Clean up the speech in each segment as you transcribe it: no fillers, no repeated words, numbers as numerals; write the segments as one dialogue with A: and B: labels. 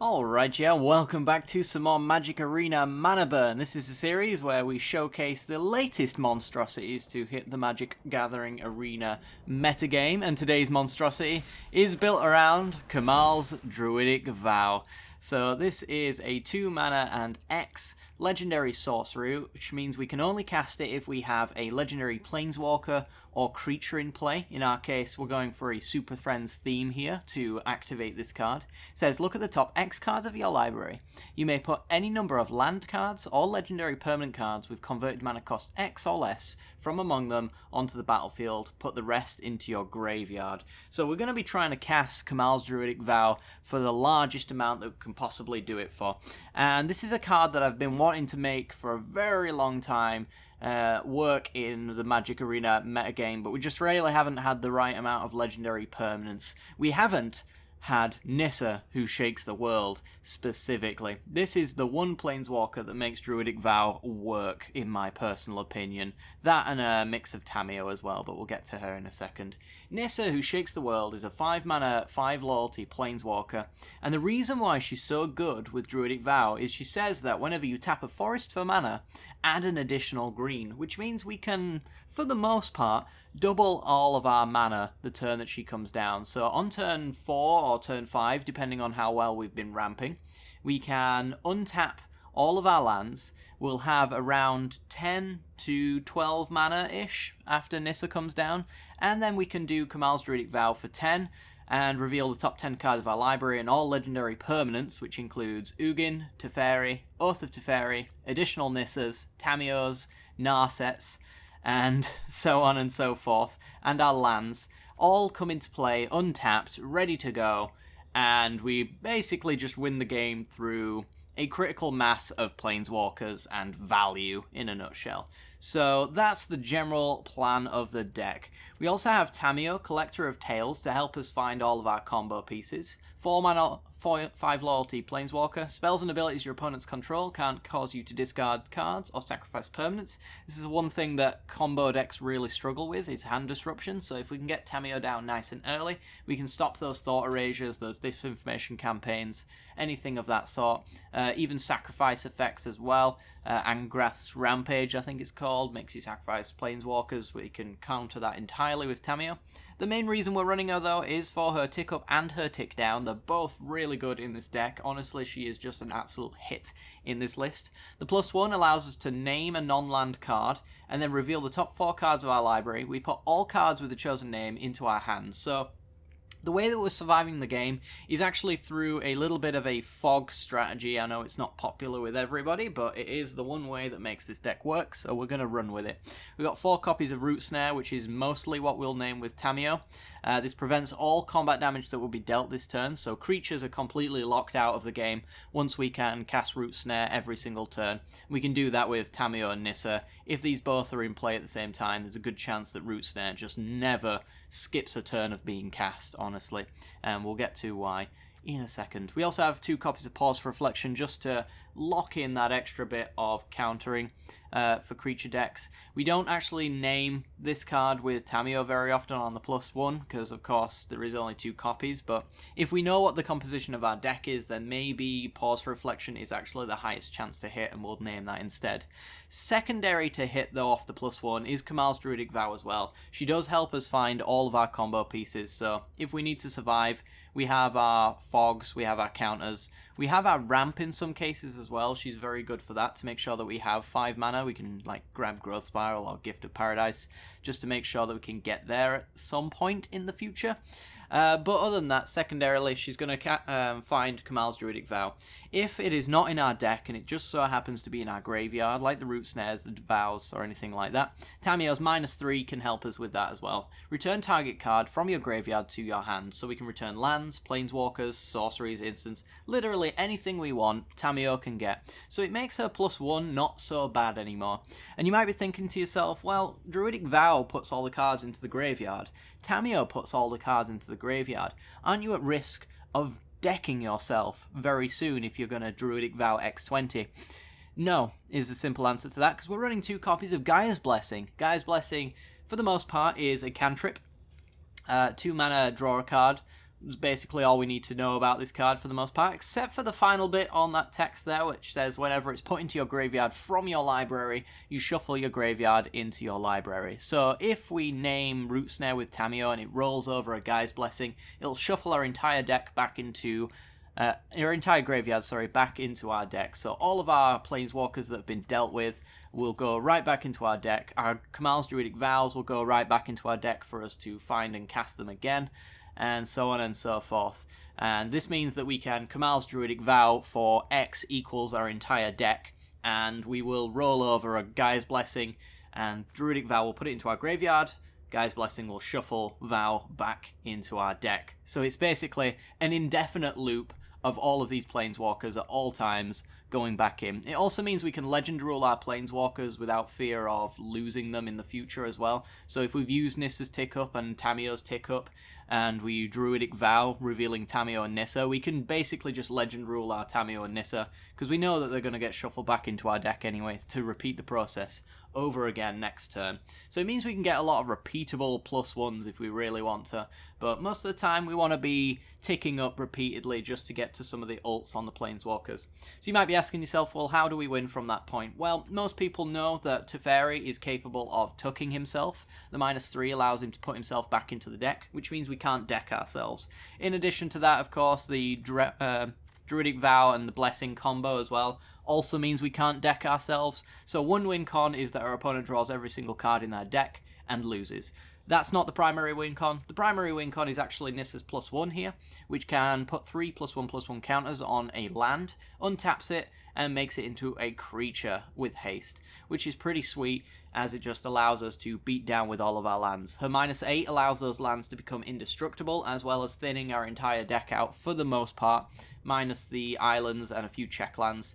A: Alright, yeah, welcome back to some more Magic Arena Mana Burn. This is a series where we showcase the latest monstrosities to hit the Magic Gathering Arena metagame, and today's monstrosity is built around Kamahl's Druidic Vow. So this is a 2 mana and X legendary sorcery, which means we can only cast it if we have a legendary planeswalker or creature in play. In our case, we're going for a Super Friends theme here to activate this card. It says, look at the top X cards of your library. You may put any number of land cards or legendary permanent cards with converted mana cost X or less from among them onto the battlefield. Put the rest into your graveyard. So we're going to be trying to cast Kamahl's Druidic Vow for the largest amount that we can possibly do it for. And this is a card that I've been wanting to make for a very long time. Work in the Magic Arena metagame, but we just really haven't had the right amount of legendary permanents. We haven't had Nissa, who shakes the world, specifically. This is the one planeswalker that makes Druidic Vow work, in my personal opinion. That and a mix of Tamiyo as well, but we'll get to her in a second. Nissa, who shakes the world, is a 5 mana, 5 loyalty planeswalker, and the reason why she's so good with Druidic Vow is she says that whenever you tap a forest for mana, add an additional green, which means we can, for the most part, double all of our mana the turn that she comes down. So on turn 4 or turn 5, depending on how well we've been ramping, we can untap all of our lands. We'll have around 10 to 12 mana-ish after Nissa comes down, and then we can do Kamahl's Druidic Vow for 10, and reveal the top 10 cards of our library and all legendary permanents, which includes Ugin, Teferi, Oath of Teferi, additional Nissas, Tamiyos, Narsets, and so on and so forth, and our lands all come into play untapped, ready to go, and we basically just win the game through a critical mass of planeswalkers and value in a nutshell. So that's the general plan of the deck. We also have Tamiyo, Collector of Tales, to help us find all of our combo pieces. 4 mana, 5 loyalty planeswalker. Spells and abilities your opponents control can't cause you to discard cards or sacrifice permanents. This is one thing that combo decks really struggle with, is hand disruption. So if we can get Tamiyo down nice and early, we can stop those thought erasures, those disinformation campaigns, anything of that sort. Even sacrifice effects as well. Angrath's Rampage, I think it's called, makes you sacrifice planeswalkers. We can counter that entirely with Tamiyo. The main reason we're running her, though, is for her tick up and her tick down. They're both really good in this deck. Honestly, she is just an absolute hit in this list. The +1 allows us to name a non-land card and then reveal the top 4 cards of our library. We put all cards with the chosen name into our hands. So the way that we're surviving the game is actually through a little bit of a fog strategy. I know it's not popular with everybody, but it is the one way that makes this deck work, so we're going to run with it. We've got 4 copies of Root Snare, which is mostly what we'll name with Tamiyo. This prevents all combat damage that will be dealt this turn, so creatures are completely locked out of the game once we can cast Root Snare every single turn. We can do that with Tamiyo and Nissa. If these both are in play at the same time, there's a good chance that Root Snare just never skips a turn of being cast, honestly, and we'll get to why in a second. We also have 2 copies of Pause for Reflection just to lock in that extra bit of countering for creature decks. We don't actually name this card with Tamiyo very often on the +1 because, of course, there is only 2 copies, but if we know what the composition of our deck is, then maybe Pause for Reflection is actually the highest chance to hit, and we'll name that instead. Secondary to hit, though, off the +1 is Kamahl's Druidic Vow as well. She does help us find all of our combo pieces, so if we need to survive, we have our fogs, we have our counters, we have our ramp in some cases as well. She's very good for that, to make sure that we have 5 mana. We can like grab Growth Spiral or Gift of Paradise just to make sure that we can get there at some point in the future. But other than that, secondarily, she's going to find Kamahl's Druidic Vow. If it is not in our deck and it just so happens to be in our graveyard, like the Root Snares, the Vows, or anything like that, Tamiyo's -3 can help us with that as well. Return target card from your graveyard to your hand, so we can return lands, planeswalkers, sorceries, instants, literally anything we want, Tamiyo can get. So it makes her +1 not so bad anymore. And you might be thinking to yourself, well, Druidic Vow puts all the cards into the graveyard. Tamiyo puts all the cards into the graveyard. Aren't you at risk of decking yourself very soon if you're going to Druidic Vow X20? No, is the simple answer to that, because we're running 2 copies of Gaia's Blessing. Gaia's Blessing, for the most part, is a cantrip. 2 mana, draw a card. That's basically all we need to know about this card for the most part, except for the final bit on that text there, which says whenever it's put into your graveyard from your library, you shuffle your graveyard into your library. So if we name Root Snare with Tamiyo and it rolls over a Guy's Blessing, it'll shuffle our entire deck back into your entire graveyard, back into our deck. So all of our Planeswalkers that have been dealt with will go right back into our deck. Our Kamahl's Druidic Vows will go right back into our deck for us to find and cast them again, and so on and so forth. And this means that we can Kamahl's Druidic Vow for X equals our entire deck, and we will roll over a Guy's Blessing, and Druidic Vow will put it into our graveyard. Guy's Blessing will shuffle Vow back into our deck. So it's basically an indefinite loop of all of these Planeswalkers at all times going back in. It also means we can Legend Rule our Planeswalkers without fear of losing them in the future as well. So if we've used Nissa's Tick Up and Tamiyo's Tick Up, and we Druidic Vow, revealing Tamiyo and Nissa, we can basically just Legend Rule our Tamiyo and Nissa, because we know that they're going to get shuffled back into our deck anyway, to repeat the process over again next turn. So it means we can get a lot of repeatable +1s if we really want to, but most of the time we want to be ticking up repeatedly just to get to some of the ults on the Planeswalkers. So you might be asking yourself, well, how do we win from that point? Well, most people know that Teferi is capable of tucking himself. The -3 allows him to put himself back into the deck, which means we can't deck ourselves. In addition to that, of course, the Druidic Vow and the Blessing combo as well also means we can't deck ourselves. So one win con is that our opponent draws every single card in their deck and loses. That's not the primary win con. The primary win con is actually Nissa's +1 here, which can put 3 +1/+1 counters on a land, untaps it, and makes it into a creature with haste, which is pretty sweet, as it just allows us to beat down with all of our lands. Her -8 allows those lands to become indestructible, as well as thinning our entire deck out for the most part, minus the islands and a few check lands.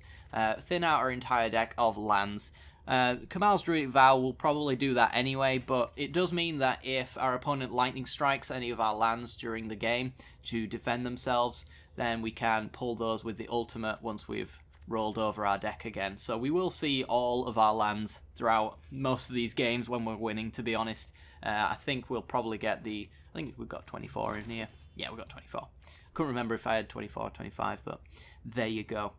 A: Thin out our entire deck of lands. Kamahl's Druidic Vow will probably do that anyway, but it does mean that if our opponent lightning strikes any of our lands during the game to defend themselves, then we can pull those with the ultimate once we've rolled over our deck again. So we will see all of our lands throughout most of these games when we're winning, to be honest. I think we'll probably get I think we've got 24 in here. Yeah, we've got 24. Couldn't remember if I had 24 or 25, but there you go.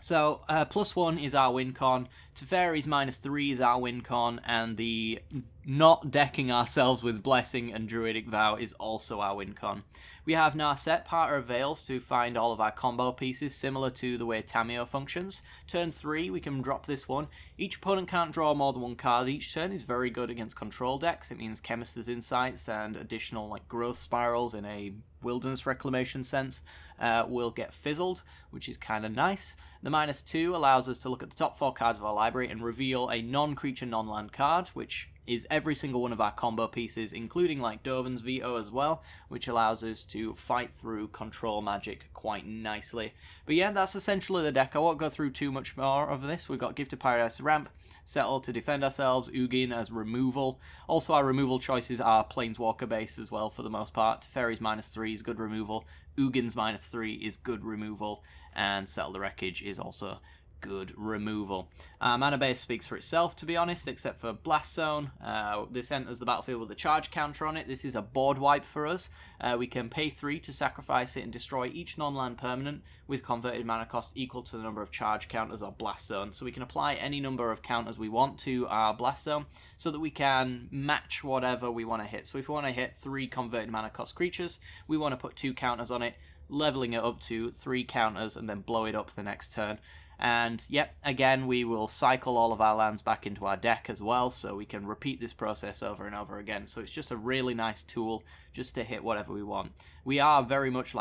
A: So, +1 is our win con, Teferi's -3 is our win con, and the not decking ourselves with Blessing and Druidic Vow is also our win con. We have Narset, Parter of Veils, to find all of our combo pieces, similar to the way Tamiyo functions. Turn 3, we can drop this one. Each opponent can't draw more than one card each turn. Is very good against control decks. It means Chemist's Insights and additional growth spirals in a Wilderness Reclamation sense will get fizzled, which is kind of nice. The -2 allows us to look at the top 4 cards of our library and reveal a non-creature, non-land card, which is every single one of our combo pieces, including Dovin's Veto as well, which allows us to fight through control magic quite nicely. But yeah, that's essentially the deck. I won't go through too much more of this. We've got Gifted Paradise Ramp, Settle to defend ourselves, Ugin as removal. Also, our removal choices are Planeswalker based as well for the most part. Teferi's -3 is good removal, Ugin's -3 is good removal, and Settle the Wreckage is also good removal. Mana base speaks for itself, to be honest, except for Blast Zone. This enters the battlefield with a charge counter on it. This is a board wipe for us. We can pay 3 to sacrifice it and destroy each non-land permanent with converted mana cost equal to the number of charge counters or Blast Zone. So we can apply any number of counters we want to our Blast Zone so that we can match whatever we want to hit. So if we want to hit 3 converted mana cost creatures, we want to put 2 counters on it, leveling it up to 3 counters and then blow it up the next turn. And yep, again, we will cycle all of our lands back into our deck as well, so we can repeat this process over and over again. So it's just a really nice tool just to hit whatever we want. We are very much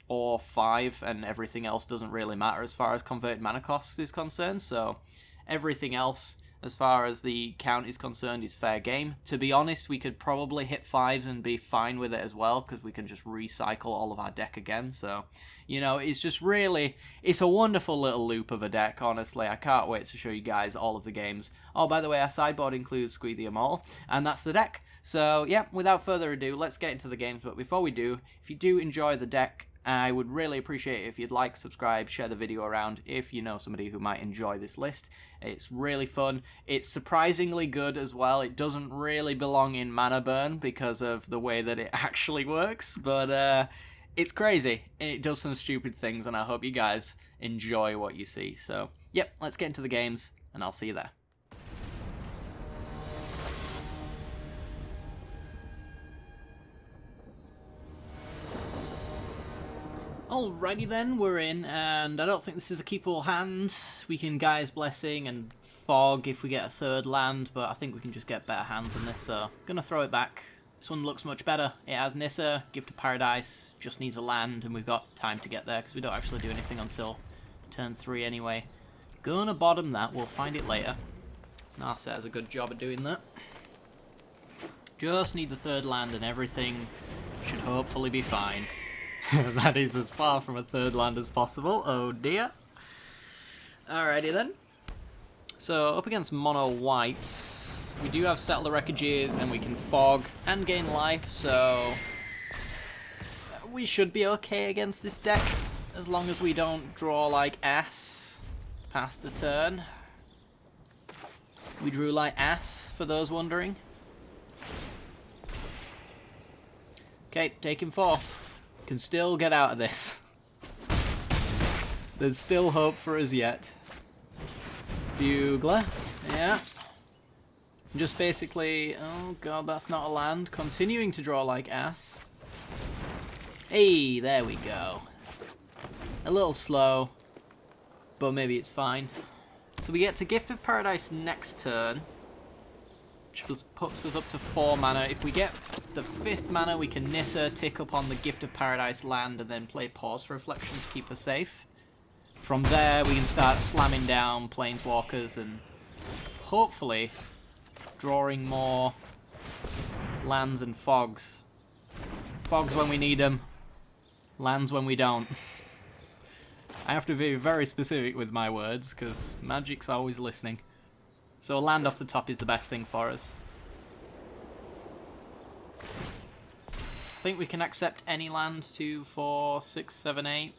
A: 4, 5, and everything else doesn't really matter as far as converted mana cost is concerned. So everything else, as far as the count is concerned, is fair game. To be honest, we could probably hit 5s and be fine with it as well, because we can just recycle all of our deck again. So, it's just really, it's a wonderful little loop of a deck, honestly. I can't wait to show you guys all of the games. Oh, by the way, our sideboard includes Squeeze the Kamahl, and that's the deck. So, yeah, without further ado, let's get into the games. But before we do, if you do enjoy the deck, I would really appreciate it if you'd like, subscribe, share the video around if you know somebody who might enjoy this list. It's really fun. It's surprisingly good as well. It doesn't really belong in Mana Burn because of the way that it actually works, but It's crazy, and it does some stupid things, and I hope you guys enjoy what you see. So, yep, let's get into the games, and I'll see you there. Alrighty then, we're in, and I don't think this is a keepable hand. We can Gaia's Blessing and Fog if we get a third land, but I think we can just get better hands than this, so I'm gonna throw it back. This one looks much better. It has Nissa, Gift of Paradise, just needs a land, and we've got time to get there, because we don't actually do anything until turn 3 anyway. Gonna bottom that, we'll find it later. Narset has a good job of doing that. Just need the third land and everything should hopefully be fine. That is as far from a third land as possible, oh dear. Alrighty then. So, up against mono white, we do have Settle the Wreckages, and we can Fog and gain life, so we should be okay against this deck, as long as we don't draw like ass past the turn. We drew like ass, for those wondering. Okay, taking 4. Can still get out of this. There's still hope for us yet. Bugler, yeah. Just basically, oh god, that's not a land. Continuing to draw like ass. Hey, there we go. A little slow, but maybe it's fine. So we get to Gift of Paradise next turn, which puts us up to 4 mana. If we get the 5th mana, we can Nissa, tick up on the Gift of Paradise land, and then play Pause for Reflection to keep us safe. From there, we can start slamming down Planeswalkers and hopefully drawing more lands and fogs. Fogs when we need them, lands when we don't. I have to be very specific with my words, because Magic's always listening. So a land off the top is the best thing for us. I think we can accept any land, 2, 4, 6, 7, 8.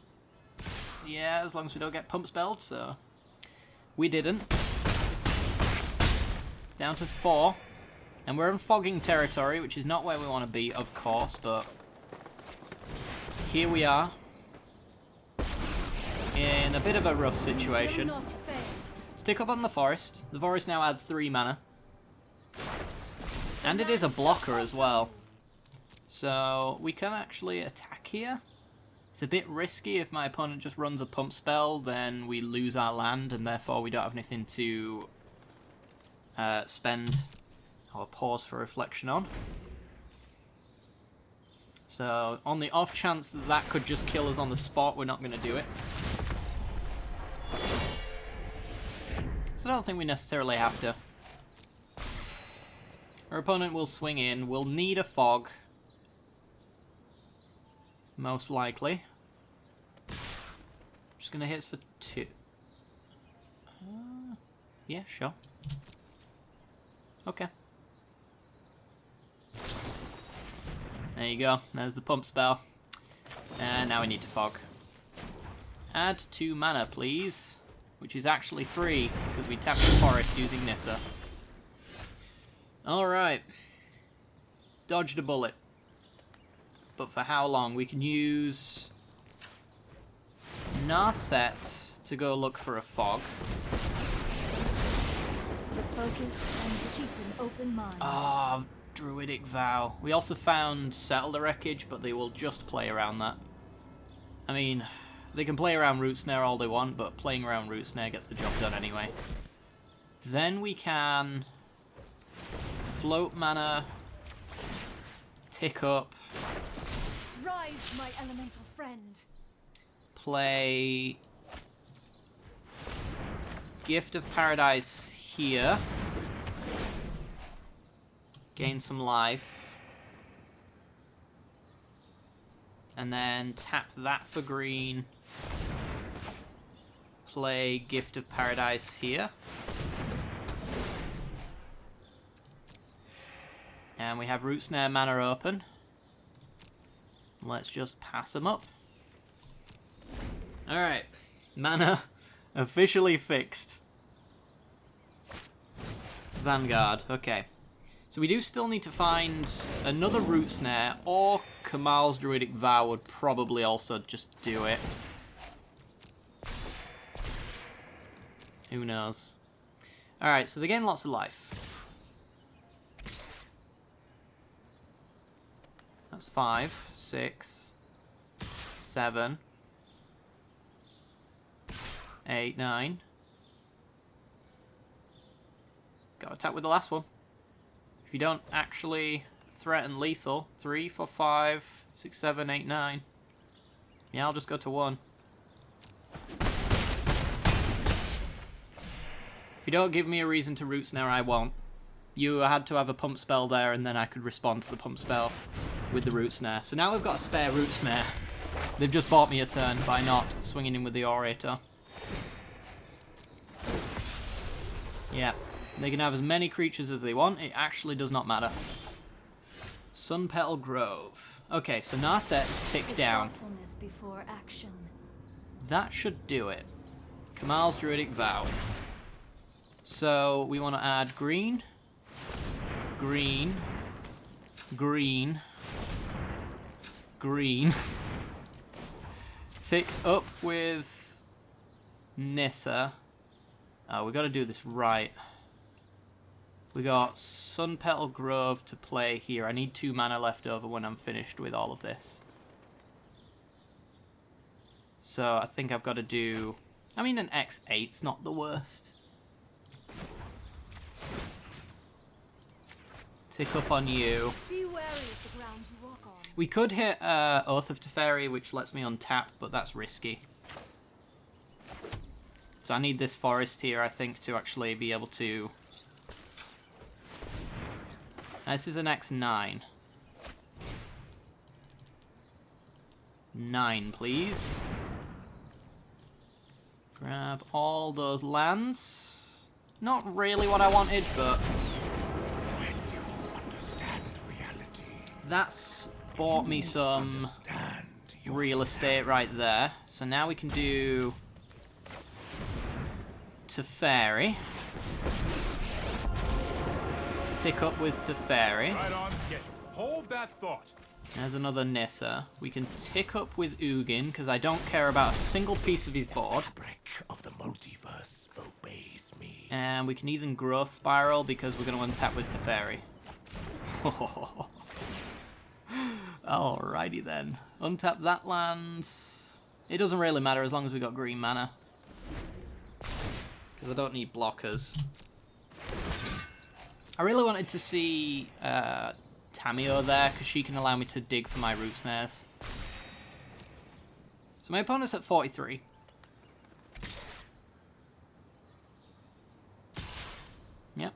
A: Yeah, as long as we don't get pump spelled, so we didn't. Down to 4. And we're in fogging territory, which is not where we want to be, of course, but here we are. In a bit of a rough situation. Stick up on the forest. The forest now adds 3 mana. And it is a blocker as well. So we can actually attack here. It's a bit risky. If my opponent just runs a pump spell, then we lose our land, and therefore we don't have anything to spend our Pause for Reflection on. So on the off chance that that could just kill us on the spot, we're not going to do it. So I don't think we necessarily have to. Our opponent will swing in. We'll need a Fog. Most likely. Just going to hit us for 2. Yeah, sure. Okay. There you go. There's the pump spell. And now we need to Fog. Add 2 mana, please. Which is actually 3, because we tapped the forest using Nissa. Alright. Dodged a bullet. But for how long? We can use Narset to go look for a Fog.
B: The focus and to keep an open mind.
A: Oh, Druidic Vow. We also found Settle the Wreckage, but they will just play around that. I mean, they can play around Root Snare all they want, but playing around Root Snare gets the job done anyway. Then we can float mana, tick up,
B: Rise, my elemental friend.
A: play Gift of Paradise here, gain some life, and then tap that for green, play Gift of Paradise here, and we have Root Snare mana open. Let's just pass them up. Alright, mana officially fixed. Vanguard, okay. So we do still need to find another Root Snare, or Kamahl's Druidic Vow would probably also just do it. Who knows? Alright, so they're getting lots of life. That's 5, 6, 7, 8, 9. Got to attack with the last one. If you don't actually threaten lethal, 3, 4, 5, 6, 7, 8, 9. Yeah, I'll just go to 1. If you don't give me a reason to Root Snare, I won't. You had to have a pump spell there, and then I could respond to the pump spell with the Root Snare. So now we've got a spare Root Snare. They've just bought me a turn by not swinging in with the Orator. Yeah, they can have as many creatures as they want. It actually does not matter. Sunpetal Grove. Okay, so Narset tick down.
B: Before action.
A: That should do it. Kamahl's Druidic Vow. So we want to add green, green, green, green. Tick up with Nissa. Oh, we got to do this right. We got Sunpetal Grove to play here. I need 2 mana left over when I'm finished with all of this. So I think I've got to do... I mean, an X8's not the worst. Tick up on you.
B: Be wary of the ground you walk on.
A: We could hit Oath of Teferi, which lets me untap, but that's risky. So I need this forest here, I think, to actually be able to... This is an X9. 9, please. Grab all those lands. Not really what I wanted, but... That's bought me some real estate right there. So now we can do Teferi. Tick up with Teferi.
C: Right on schedule. Hold that thought.
A: There's another Nissa. We can tick up with Ugin, because I don't care about a single piece of his board.
D: Fabric of the multiverse obeys me.
A: And we can even Growth Spiral, because we're going to untap with Teferi. Alrighty then. Untap that land. It doesn't really matter as long as we got green mana. Because I don't need blockers. I really wanted to see Tamio there, because she can allow me to dig for my Root Snares. So my opponent's at 43. Yep.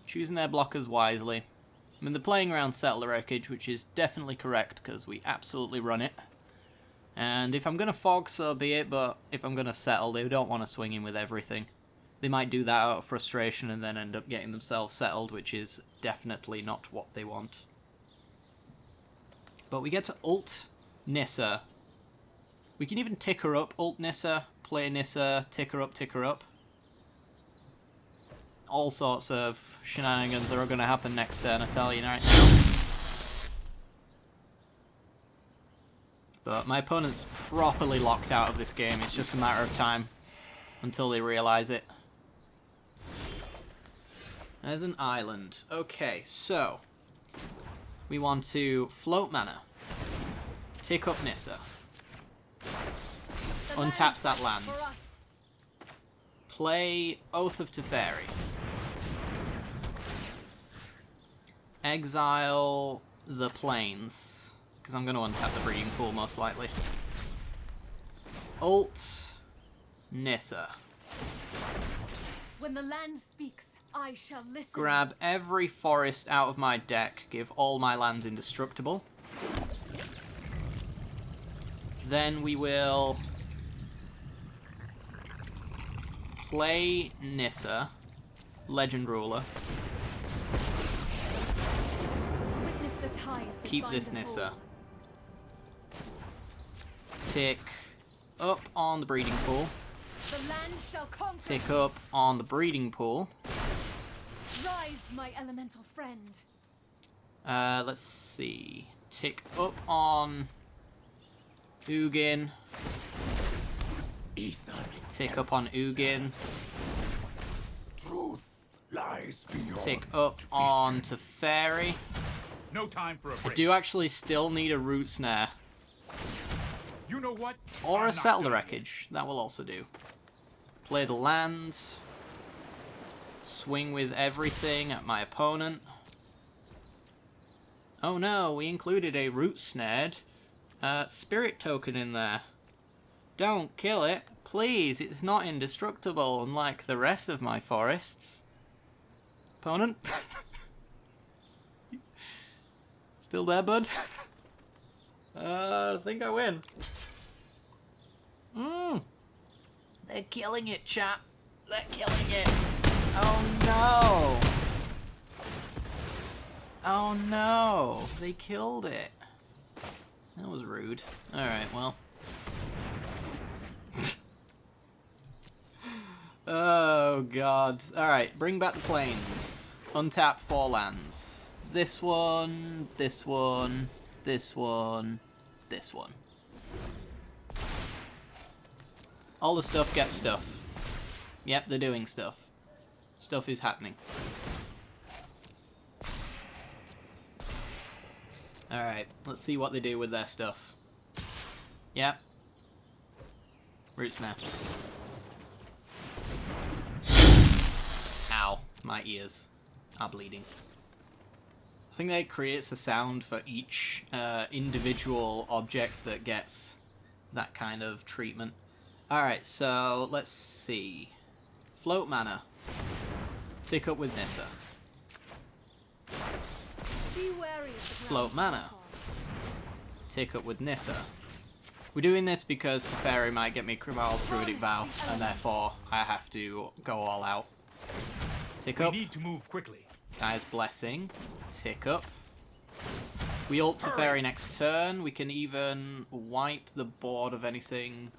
A: Choosing their blockers wisely. I mean, they're playing around Settler Wreckage, which is definitely correct, because we absolutely run it. And if I'm going to fog, so be it, but if I'm going to settle, they don't want to swing in with everything. They might do that out of frustration and then end up getting themselves settled, which is definitely not what they want. But we get to ult Nissa. We can even tick her up, ult Nissa, play Nissa, tick her up, tick her up. All sorts of shenanigans that are going to happen next turn, I tell you right now. But my opponent's properly locked out of this game. It's just a matter of time until they realise it. There's an island. Okay, so we want to float mana, tick up Nissa, untaps that land, play Oath of Teferi, exile the plains, because I'm going to untap the breeding pool most likely. Ult Nissa.
B: When the land speaks, I shall listen.
A: Grab every forest out of my deck, give all my lands indestructible. Then we will play Nissa, Legend Ruler.
B: Witness the ties that
A: Keep
B: bind
A: this
B: us
A: Nissa.
B: all.
A: Tick up on the breeding pool.
B: The land shall conquer.
A: Tick up on the breeding pool.
B: Rise, my elemental friend.
A: Let's see. Tick up on Ugin. Tick up on Ugin.
D: Truth lies beyond.
A: Tick up on to Fairy.
C: No time for a
A: I
C: break.
A: do actually still need a root snare.
C: You know what?
A: Or
C: I'm
A: a
C: not
A: settler
C: done yet.
A: wreckage. That will also do. Play the land. Swing with everything at my opponent. Oh no, we included a root snared spirit token in there. Don't kill it. Please, it's not indestructible, unlike the rest of my forests. Opponent? Still there, bud? I think I win. They're killing it, chap. They're killing it. Oh no. Oh no. They killed it. That was rude. Alright, well. Oh god. Alright, bring back the plains. Untap 4 lands. This one, this one, this one, this one. All the stuff gets stuff. Yep, they're doing stuff. Stuff is happening. Alright, let's see what they do with their stuff. Yep. Root snare. Ow, my ears are bleeding. I think that creates a sound for each individual object that gets that kind of treatment. Alright, so let's see. Float mana. Tick up with Nissa.
B: Be wary of the
A: Float
B: ground you
A: mana.
B: walk on.
A: Tick up with Nissa. We're doing this because Teferi might get me Kamahl's Druidic Vow, and therefore I have to go all out. Tick
C: We
A: up.
C: need to move quickly.
A: Guy's Blessing. Tick up. We ult Teferi next turn. We can even wipe the board of anything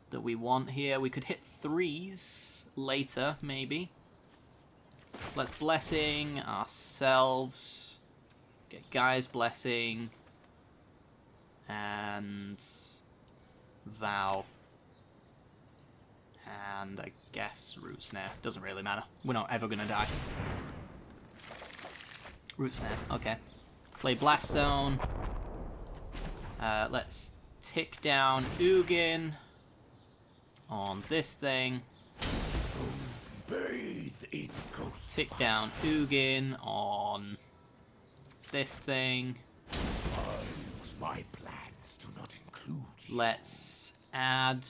A: that we want here. We could hit 3s later, maybe. Let's Blessing ourselves. Get Guy's Blessing. And Vow. And I guess Root Snare. Doesn't really matter. We're not ever gonna die. Root Snare, okay. Play Blast Zone. Let's tick down Ugin on this thing.
D: Bathe in ghost.
A: Tick down Ugin on this thing.
D: My plans do not include you.
A: Let's add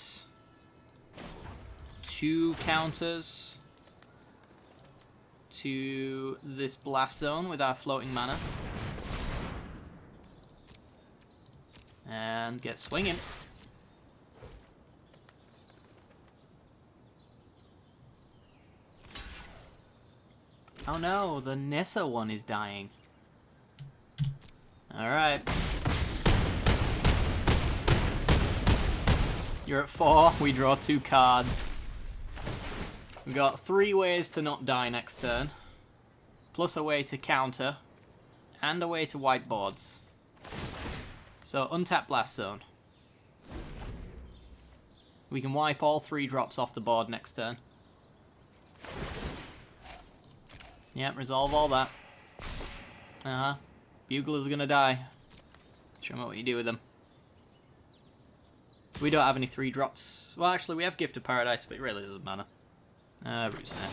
A: 2 counters to this Blast Zone with our floating mana. And get swinging. Oh no, the Nissa one is dying. Alright. You're at 4, we draw 2 cards. We've got 3 ways to not die next turn. Plus a way to counter. And a way to wipe boards. So, untap Blast Zone. We can wipe all 3 drops off the board next turn. Yep, resolve all that. Uh-huh. Bugler's gonna die. Show me what you do with them. We don't have any 3 drops. Well, actually, we have Gift of Paradise, but it really doesn't matter. Root Snare.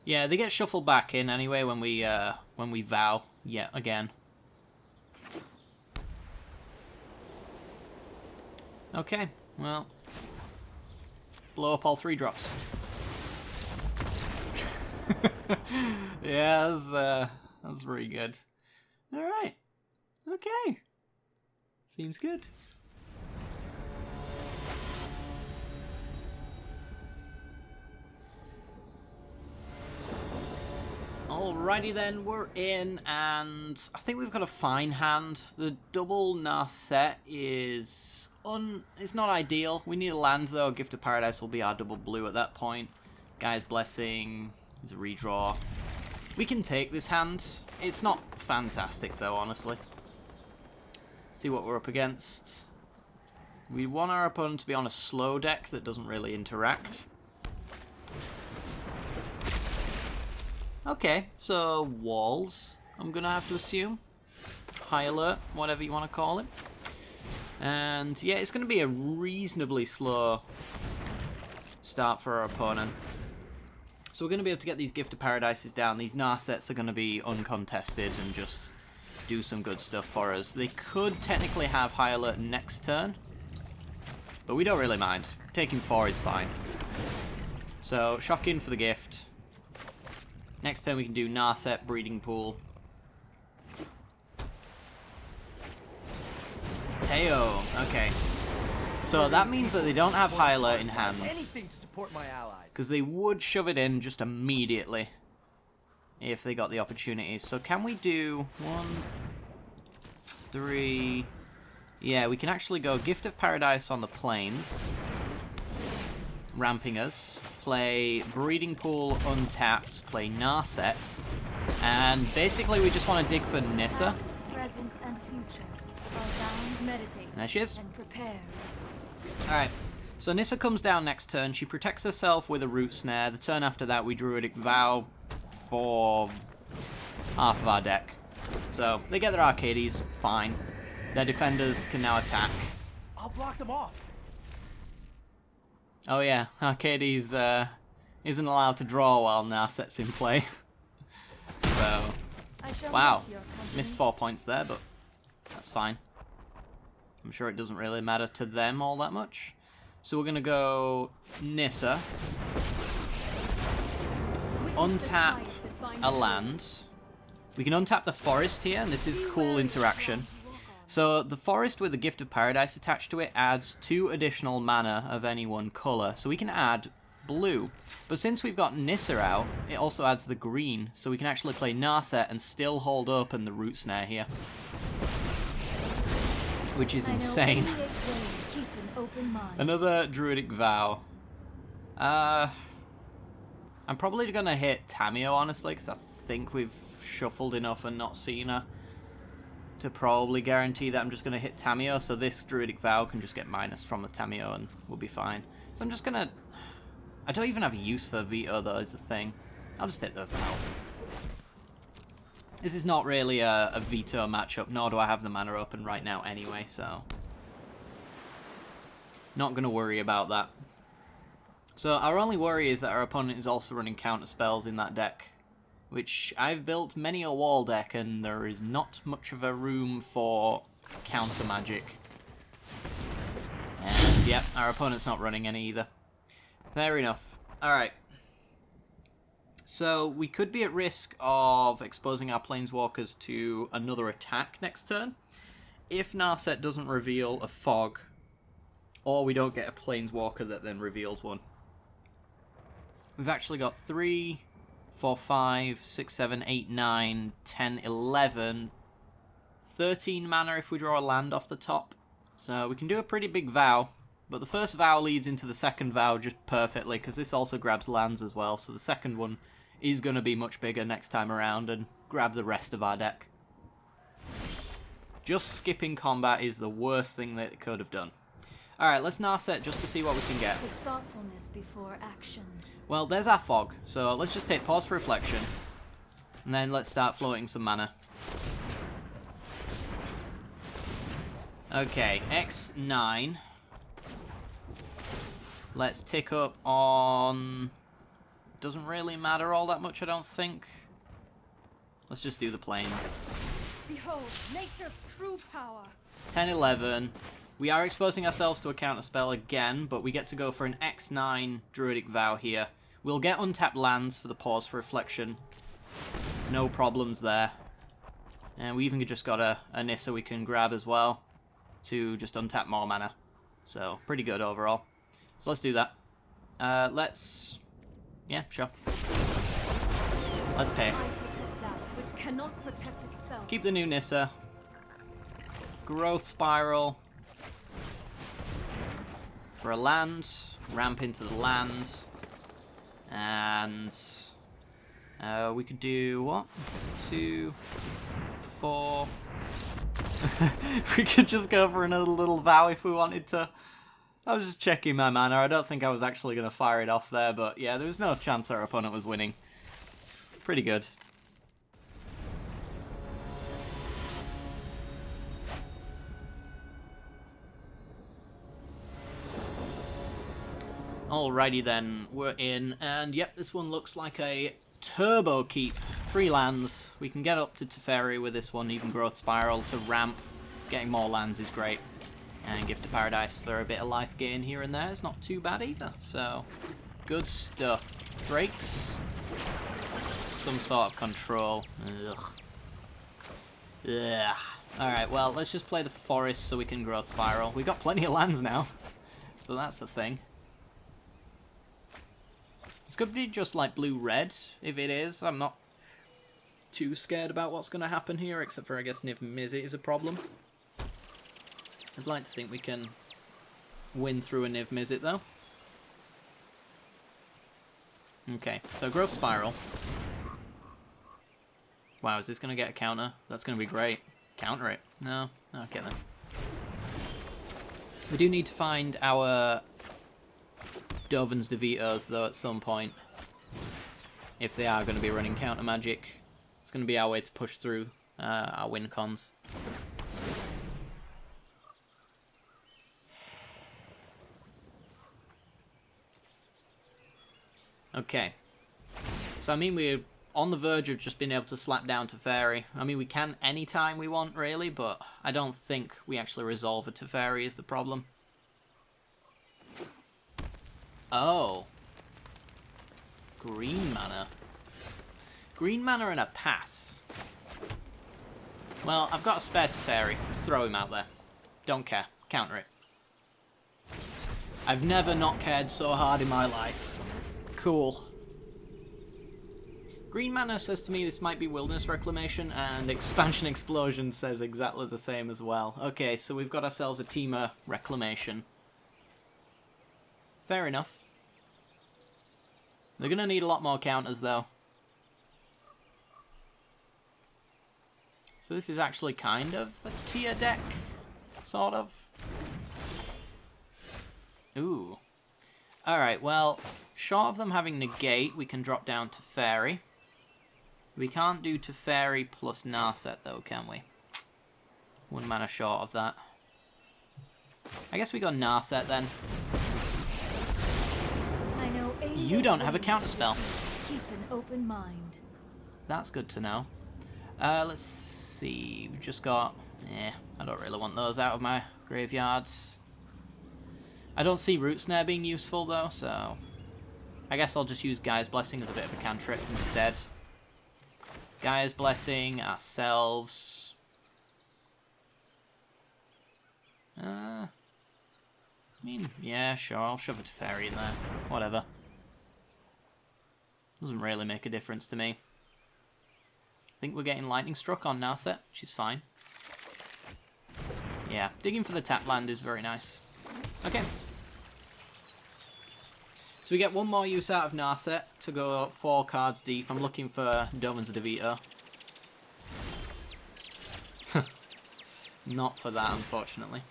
A: Yeah, they get shuffled back in anyway when we vow yet again. Okay, well, blow up all 3 drops. Yeah, that's pretty good. All right, okay, seems good. Alrighty then, we're in, and I think we've got a fine hand. The double Narset is it's not ideal. We need a land though. Gift of Paradise will be our double blue at that point. Guy's Blessing is a redraw. We can take this hand. It's not fantastic though, honestly. See what we're up against. We want our opponent to be on a slow deck that doesn't really interact. Okay, so walls, I'm gonna have to assume. High alert, whatever you want to call it. And yeah, it's gonna be a reasonably slow start for our opponent. So we're gonna be able to get these Gift of Paradises down. These Narsets are gonna be uncontested and just do some good stuff for us. They could technically have high alert next turn, but we don't really mind. Taking 4 is fine. So shock in for the gift. Next turn we can do Narset, Breeding Pool. Teo, okay. So that means that they don't have high alert in hands.
E: Anything to support my allies.
A: Because they would shove it in just immediately if they got the opportunity. So can we do 1, 3... Yeah, we can actually go Gift of Paradise on the plains, ramping us, play Breeding Pool untapped, play Narset, and basically we just want to dig for Nissa.
B: Past, present, and future. Around, meditate.
A: There she is.
B: And prepare.
A: Alright, so Nissa comes down next turn. She protects herself with a Root Snare. The turn after that we Druidic Vow for half of our deck. So they get their Arcades, fine. Their defenders can now attack.
E: I'll block them off.
A: Oh yeah, Arcades isn't allowed to draw while Narset's in play. So,
B: I shall
A: wow,
B: miss your company.
A: missed 4 points there, but that's fine. I'm sure it doesn't really matter to them all that much. So we're going to go Nissa.
B: Witness the
A: Untap
B: ties that bind
A: a
B: us.
A: land. We can untap the forest here, and this is cool interaction. So the forest with the Gift of Paradise attached to it adds 2 additional mana of any one colour, so we can add blue. But since we've got Nissa out, it also adds the green, so we can actually play Narset and still hold open the Root Snare here. Which is insane.
B: I know only a way to keep an open mind.
A: Another Druidic Vow. I'm probably going to hit Tamio, honestly, because I think we've shuffled enough and not seen her to probably guarantee that I'm just going to hit Tamio, so this Druidic Vow can just get minus from the Tamio and we'll be fine. So I'm just going to... I don't even have a use for Veto, though, is the thing. I'll just hit the Vow. This is not really a Veto matchup, nor do I have the mana open right now anyway, so... Not going to worry about that. So our only worry is that our opponent is also running counter spells in that deck, which I've built many a wall deck, and there is not much of a room for counter magic. And yeah, our opponent's not running any either. Fair enough. Alright. So we could be at risk of exposing our Planeswalkers to another attack next turn. If Narset doesn't reveal a Fog, or we don't get a Planeswalker that then reveals one. We've actually got 3... 4, 5, 6, 7, 8, 9, 10, 11, 13 mana if we draw a land off the top. So we can do a pretty big vow, but the first vow leads into the second vow just perfectly, because this also grabs lands as well, so the second one is going to be much bigger next time around and grab the rest of our deck. Just skipping combat is the worst thing that it could have done. Alright, let's Narset just to see what we can get.
B: With thoughtfulness before action.
A: Well, there's our Fog, so let's just take pause for reflection, and then let's start floating some mana. Okay, X9. Let's tick up on... Doesn't really matter all that much, I don't think. Let's just do the planes.
B: Behold, nature's true power.
A: 10, 11. We are exposing ourselves to a counter spell again, but we get to go for an X9 Druidic Vow here. We'll get untapped lands for the pause for reflection. No problems there. And we even just got a Nissa we can grab as well to just untap more mana. So, pretty good overall. So let's do that. Let's... Yeah, sure. Let's pay.
B: I protect that which cannot protect itself.
A: Keep the new Nissa. Growth Spiral. for a land, ramp into the land, and we could do what? 2, 4. We could just go for another little vow if we wanted to. I was just checking my mana. I don't think I was actually going to fire it off there, but yeah, there was no chance our opponent was winning. Pretty good. Alrighty then, we're in, and yep, this one looks like a turbo keep. 3 lands. We can get up to Teferi with this one, even Growth Spiral to ramp. Getting more lands is great. And Gift of Paradise for a bit of life gain here and there is not too bad either. So, good stuff. Drakes. Some sort of control. Ugh. Ugh. Alright, well, let's just play the forest so we can Growth Spiral. We've got plenty of lands now. So that's the thing. This could be just like blue-red, if it is. I'm not too scared about what's going to happen here, except for, I guess, Niv Mizzet is a problem. I'd like to think we can win through a Niv Mizzet, though. Okay, so Growth Spiral. Wow, is this going to get a counter? That's going to be great. Counter it. No? Okay, then. We do need to find our Dovens DeVitos, though, at some point. If they are going to be running counter magic. It's going to be our way to push through our win cons. Okay. So, I mean, we're on the verge of just being able to slap down Teferi. I mean, we can anytime we want, really, but I don't think we actually resolve a Teferi is the problem. Oh. Green mana. Green mana and a pass. Well, I've got a spare Teferi. Just throw him out there. Don't care. Counter it. I've never not cared so hard in my life. Cool. Green mana says to me this might be Wilderness Reclamation, and Expansion Explosion says exactly the same as well. Okay, so we've got ourselves a Temur Reclamation. Fair enough. They're going to need a lot more counters, though. So this is actually kind of a tier deck, sort of. Ooh. Alright, well, short of them having Negate, we can drop down to Teferi. We can't do Teferi plus Narset, though, can we? 1 mana short of that. I guess we go Narset, then. You don't have a counterspell.
B: Keep an open mind.
A: That's good to know. Let's see. We've just got... I don't really want those out of my graveyards. I don't see Root Snare being useful, though, so... I guess I'll just use Gaia's Blessing as a bit of a cantrip instead. Gaia's Blessing, ourselves... I mean, yeah, sure, I'll shove a Teferi in there. Whatever. Doesn't really make a difference to me. I think we're getting Lightning Struck on Narset, which is fine. Yeah, digging for the tap land is very nice. Okay. So we get 1 more use out of Narset to go 4 cards deep. I'm looking for Dovens DeVito. Not for that, unfortunately.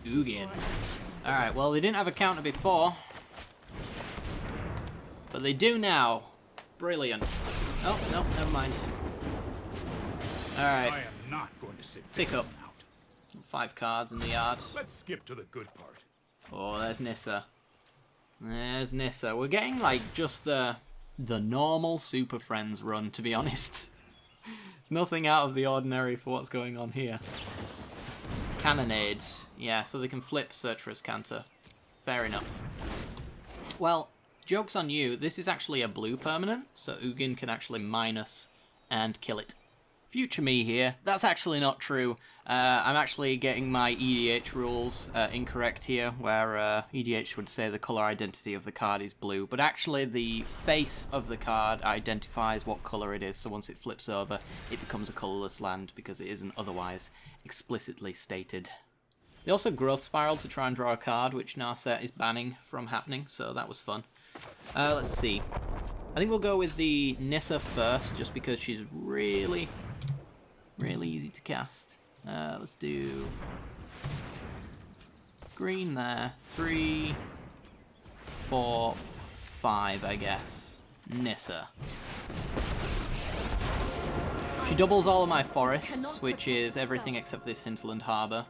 A: Ugin. Alright, well, they didn't have a counter before. But they do now. Brilliant. Oh, no, never mind. Alright.
C: I am not going to sit
A: Tick up.
C: out.
A: 5 cards in the yard.
C: Let's skip to the good part.
A: Oh, there's Nissa. There's Nissa. We're getting, like, just the normal Super Friends run, to be honest. There's nothing out of the ordinary for what's going on here. Cannonades. Yeah, so they can flip Search for Azcanta. Fair enough. Well, joke's on you. This is actually a blue permanent, so Ugin can actually minus and kill it. Future me here. That's actually not true. I'm actually getting my EDH rules incorrect here, where EDH would say the color identity of the card is blue, but actually the face of the card identifies what color it is, so once it flips over, it becomes a colorless land because it isn't otherwise explicitly stated. They also growth spiral to try and draw a card, which Narset is banning from happening, so that was fun. Let's see. I think we'll go with the Nissa first, just because she's really, really easy to cast. Let's do green there. 3, 4, 5, I guess. Nissa. She doubles all of my forests, which is everything except this Hinterland Harbour.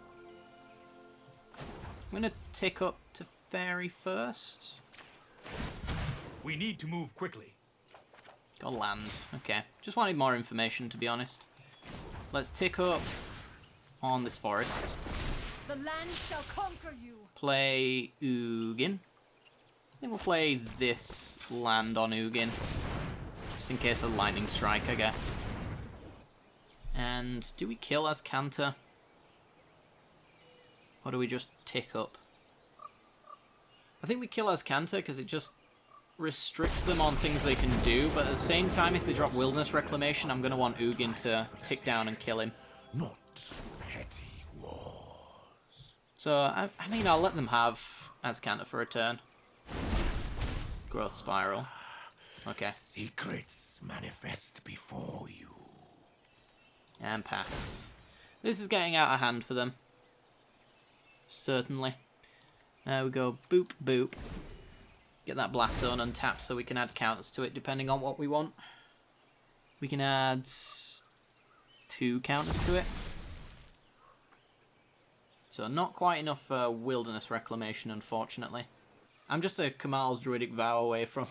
A: I'm going to tick up to Fairy first.
C: We need to move quickly.
A: Got land. Okay. Just wanted more information, to be honest. Let's tick up on this forest.
B: The land shall conquer you.
A: Play Ugin. I think we'll play this land on Ugin. Just in case of lightning strike, I guess. And do we kill Azcanta? Or do we just tick up? I think we kill Azcanta because it just restricts them on things they can do, but at the same time, if they drop Wilderness Reclamation, I'm going to want Ugin to tick down and kill him.
D: Not petty wars.
A: So, I mean, I'll let them have Azcanta for a turn. Growth Spiral. Okay.
D: Secrets manifest before you.
A: And pass. This is getting out of hand for them. Certainly. There we go. Boop, boop. Get that Blast Zone untapped so we can add counters to it depending on what we want. We can add 2 counters to it. So not quite enough Wilderness Reclamation, unfortunately. I'm just a Kamahl's Druidic Vow away from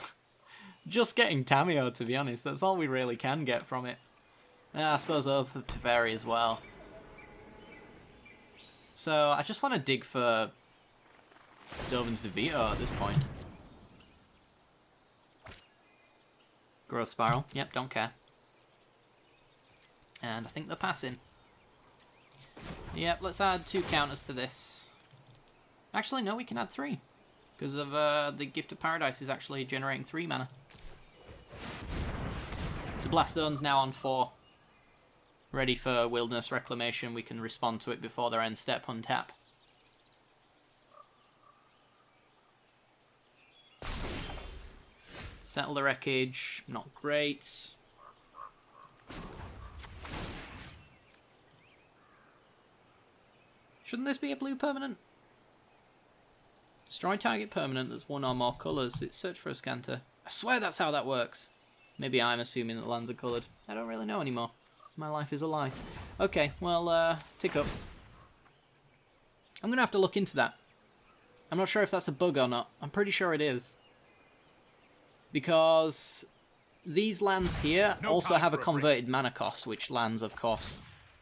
A: just getting Tamiyo, to be honest. That's all we really can get from it. I suppose Oath of Teferi as well. So I just want to dig for Dovin's DeVito at this point. Growth Spiral. Yep, don't care. And I think they're passing. Yep, let's add 2 counters to this. Actually, no, we can add 3. Because of the Gift of Paradise is actually generating 3 mana. So Blast Zone's now on 4. Ready for Wilderness Reclamation. We can respond to it before their end step, untap. Settle the Wreckage, not great. Shouldn't this be a blue permanent? Destroy target permanent that's 1 or more colours. It's search for a Azcanta. I swear that's how that works. Maybe I'm assuming that lands are coloured. I don't really know anymore. My life is a lie. Okay, well, tick up. I'm going to have to look into that. I'm not sure if that's a bug or not. I'm pretty sure it is. Because these lands here also have a converted mana cost, which lands, of course,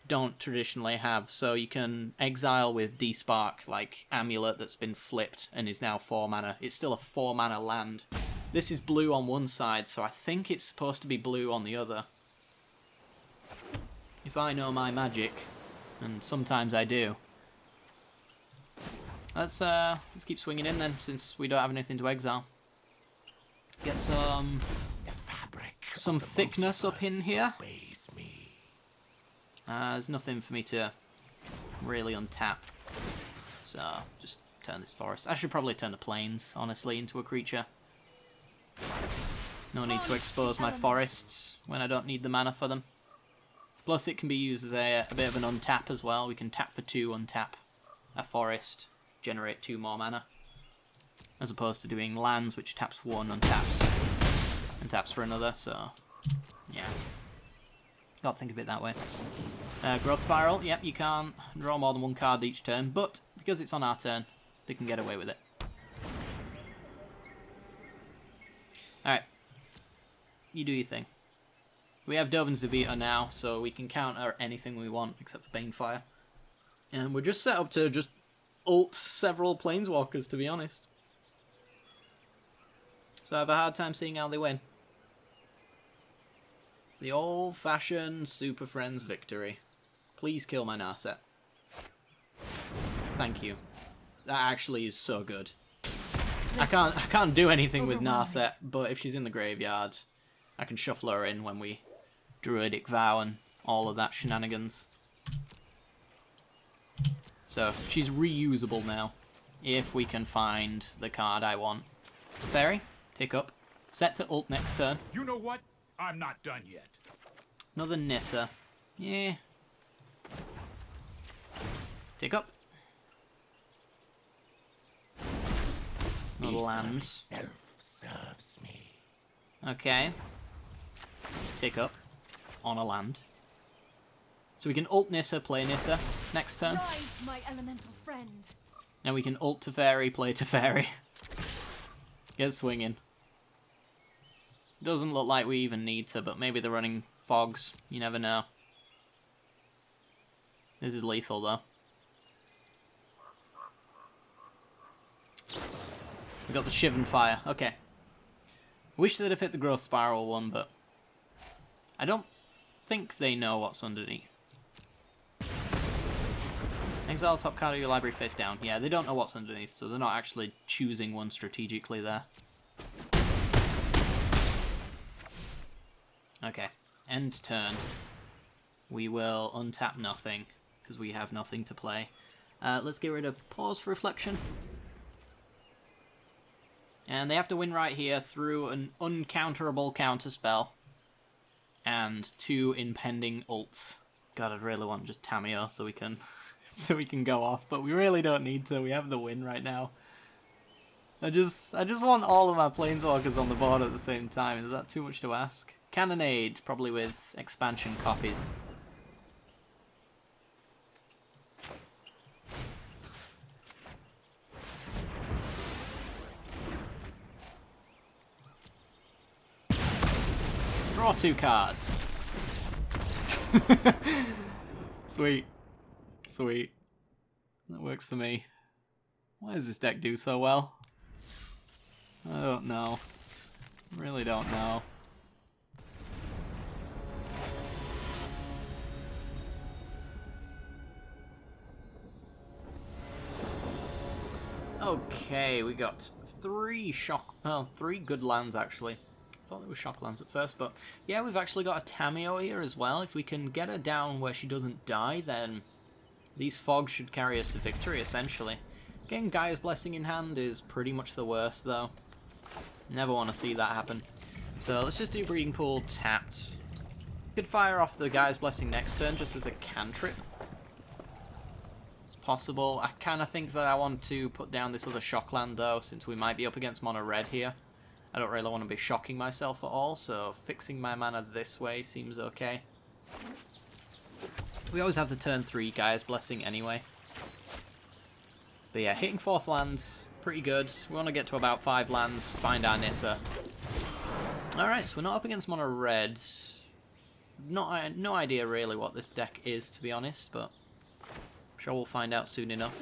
A: don't traditionally have. So you can exile with Despark, like Amulet that's been flipped and is now 4 mana. It's still a 4 mana land. This is blue on one side, so I think it's supposed to be blue on the other. If I know my magic, and sometimes I do. Let's keep swinging in then, since we don't have anything to exile. Get some thickness up in here. There's nothing for me to really untap, so just turn this forest. I should probably turn the plains, honestly, into a creature. No need to expose my forests when I don't need the mana for them. Plus, it can be used as a bit of an untap as well. We can tap for 2, untap a forest, generate 2 more mana. As opposed to doing lands, which taps 1, untaps, and taps for another, so, yeah. Gotta think of it that way. Growth Spiral, yep, you can't draw more than 1 card each turn, but because it's on our turn, they can get away with it. Alright. You do your thing. We have Dovin's DeVito now, so we can counter anything we want except for Banefire. And we're just set up to just ult several Planeswalkers, to be honest. So I have a hard time seeing how they win. It's the old-fashioned Super Friends victory. Please kill my Narset. Thank you. That actually is so good. I can't do anything with Narset, but if she's in the graveyard, I can shuffle her in when we Druidic Vow and all of that shenanigans. So she's reusable now, if we can find the card I want. Teferi, tick up. Set to ult next turn.
C: You know what? I'm not done yet.
A: Another Nissa. Yeah. Tick up. Another land.
D: Self serves me.
A: Okay. Tick up. On a land. So we can ult Nissa, play Nissa next turn.
B: Rise, my elemental friend.
A: Now we can ult Teferi, play Teferi. Get swinging. Doesn't look like we even need to, but maybe they're running fogs. You never know. This is lethal, though. We got the Shivan Fire. Okay. Wish they'd have hit the Growth Spiral one, but I don't think they know what's underneath. Exile top card of your library face down. Yeah, they don't know what's underneath, so they're not actually choosing one strategically there. Okay, end turn. We will untap nothing, because we have nothing to play. Let's get rid of Pause for Reflection. And they have to win right here through an uncounterable counterspell. And 2 impending ults. God, I'd really want just Tamio so we can so we can go off, but we really don't need to. We have the win right now. I just want all of my planeswalkers on the board at the same time. Is that too much to ask? Cannonade, probably with expansion copies. Draw 2 cards. Sweet. Sweet. That works for me. Why does this deck do so well? I don't know. Really don't know. Okay, we got 3 good lands actually. I thought they were shock lands at first, but yeah, we've actually got a Tamio here as well. If we can get her down where she doesn't die, then these fogs should carry us to victory, essentially. Getting Gaia's Blessing in hand is pretty much the worst, though. Never want to see that happen. So let's just do Breeding Pool tapped. Could fire off the Gaia's Blessing next turn just as a cantrip. It's possible. I kind of think that I want to put down this other shock land, though, since we might be up against mono red here. I don't really want to be shocking myself at all, so fixing my mana this way seems okay. We always have the turn 3 Gaia's Blessing anyway. But yeah, hitting 4th lands, pretty good. We want to get to about 5 lands, find our Nissa. Alright, so we're not up against mono red. No idea really what this deck is, to be honest, but I'm sure we'll find out soon enough.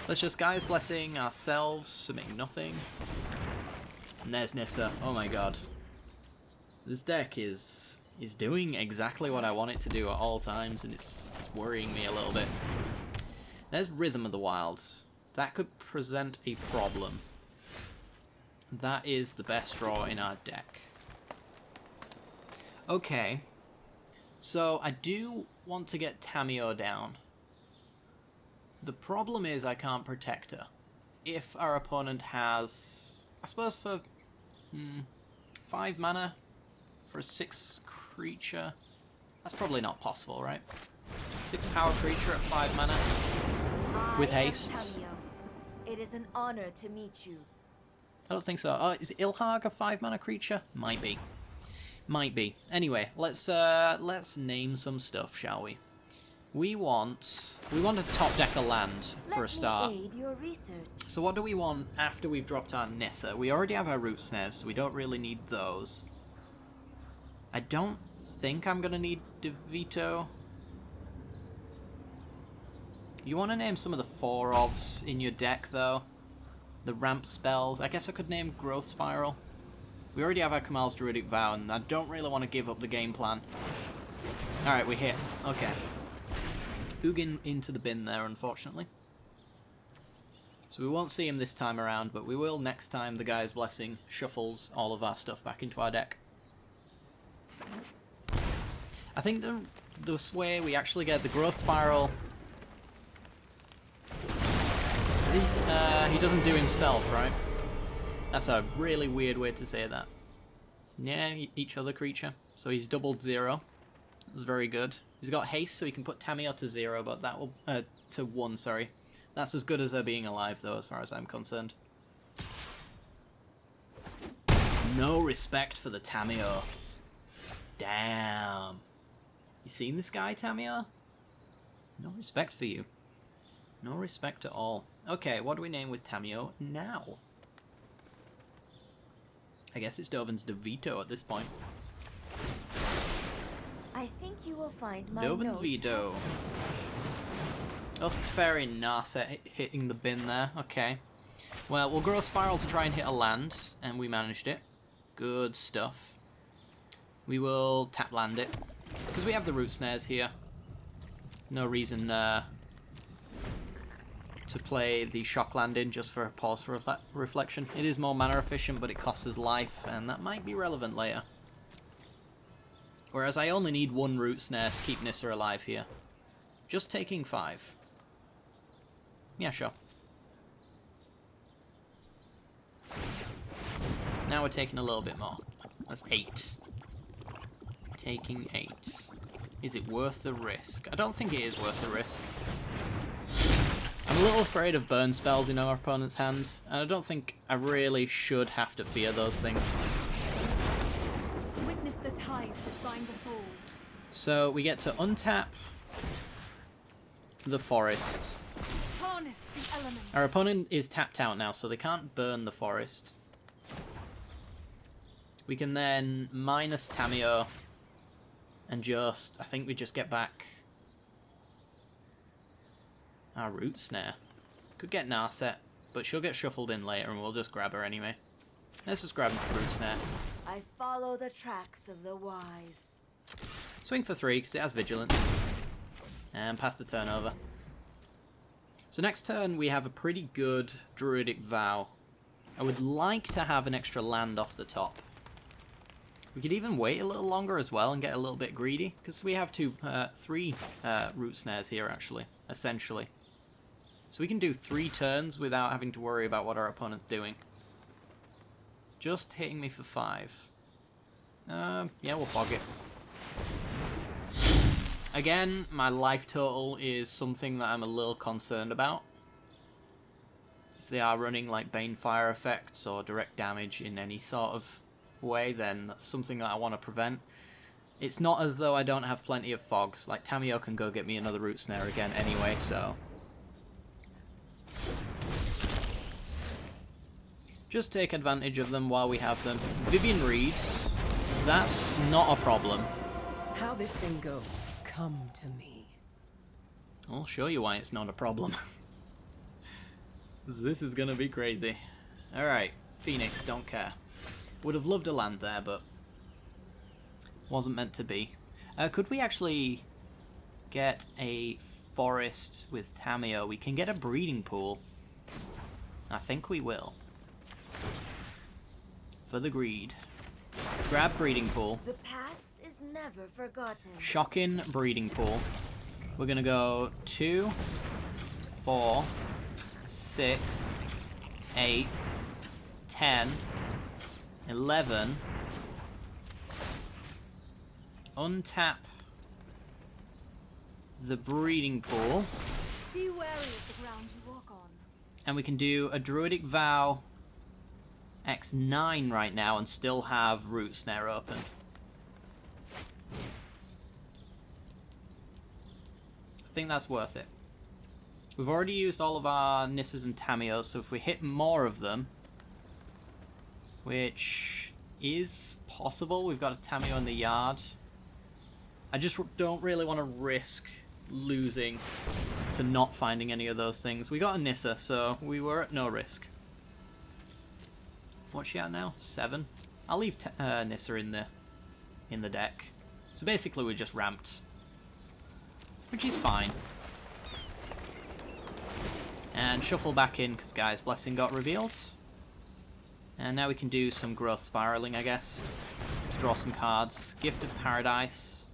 A: Let's just Gaia's Blessing ourselves, submitting nothing. And there's Nissa. Oh my god. This deck is doing exactly what I want it to do at all times, and it's worrying me a little bit. There's Rhythm of the Wild. That could present a problem. That is the best draw in our deck. Okay. So I do want to get Tamio down. The problem is I can't protect her. If our opponent has, I suppose for 5 mana for a 6 creature, that's probably not possible, right? 6 power creature at 5 mana with haste.
F: Tamio. It is an honor to meet you.
A: I don't think so. Oh, is Ilhag a 5 mana creature? Might be. Might be. Anyway, let's name some stuff, shall we? We want to top deck a land for a start.
F: Let me aid your research.
A: So what do we want after we've dropped our Nissa? We already have our Root Snares, so we don't really need those. I don't think I'm going to need DeVito. You want to name some of the 4-ofs in your deck, though? The ramp spells. I guess I could name Growth Spiral. We already have our Kamahl's Druidic Vow, and I don't really want to give up the game plan. Alright, we hit. Okay. Ugin into the bin there, unfortunately. So we won't see him this time around, but we will next time the Gaia's Blessing shuffles all of our stuff back into our deck. I think this way we actually get the Growth Spiral He doesn't do himself, right? That's a really weird way to say that. Yeah, each other creature. So he's doubled 0. That's very good. He's got haste, so he can put Tamio to 0, but that will to 1. Sorry, that's as good as her being alive, though, as far as I'm concerned. No respect for the Tamio. Damn. You seen this guy, Tamio? No respect for you. No respect at all. Okay, what do we name with Tamio now? I guess it's Dovin's DeVito at this point.
F: I think you will find my
A: Dovin's
F: notes.
A: Veto. Earth's Fairy Narset hitting the bin there. Okay. Well, we'll grow a Spiral to try and hit a land, and we managed it. Good stuff. We will tap land it, because we have the Root Snares here. No reason to play the Shock Landing just for a pause for reflection. It is more mana efficient, but it costs us life, and that might be relevant later. Whereas I only need 1 Root Snare to keep Nissa alive here. Just taking 5. Yeah, sure. Now we're taking a little bit more. That's 8. Taking 8. Is it worth the risk? I don't think it is worth the risk. I'm a little afraid of burn spells in our opponent's hand, and I don't think I really should have to fear those things.
B: Witness the ties that bind us all.
A: So we get to untap the forest.
B: Harness the elements.
A: Our opponent is tapped out now, so they can't burn the forest. We can then minus Tamio and just, I think we just get back our Root Snare. Could get Narset, but she'll get shuffled in later and we'll just grab her anyway. Let's just grab Root Snare.
F: I follow the tracks of the wise.
A: Swing for 3 because it has Vigilance. And pass the turn over. So next turn we have a pretty good Druidic Vow. I would like to have an extra land off the top. We could even wait a little longer as well and get a little bit greedy, because we have 3 Root Snares here actually, essentially. So we can do 3 turns without having to worry about what our opponent's doing. Just hitting me for 5. Yeah, we'll fog it. Again, my life total is something that I'm a little concerned about. If they are running like Banefire effects or direct damage in any sort of way, then that's something that I want to prevent. It's not as though I don't have plenty of fogs. Like, Tamio can go get me another Root Snare again anyway, so... just take advantage of them while we have them. Vivian Reed, that's not a problem.
G: How this thing goes, come to me.
A: I'll show you why it's not a problem. This is gonna be crazy. Alright, Phoenix, don't care. Would have loved a land there, but wasn't meant to be. Could we actually get a forest with Tamio? We can get a breeding pool. I think we will. For the greed. Grab breeding pool.
F: The past is never forgotten.
A: Shocking breeding pool. We're gonna go 2, 4, 6, 8, 10, 11. Untap the breeding pool.
B: Be wary of the ground you walk on.
A: And we can do a Druidic Vow X9 right now and still have Root Snare open. I think that's worth it. We've already used all of our Nissas and Tamios, so if we hit more of them, which is possible, we've got a Tamio in the yard. I just don't really want to risk losing to not finding any of those things. We got a Nissa, so we were at no risk. What's she at now? 7. I'll leave Nissa in the deck. So basically we just ramped, which is fine. And shuffle back in because Guy's Blessing got revealed. And now we can do some growth spiraling, I guess. Let's draw some cards. Gift of Paradise.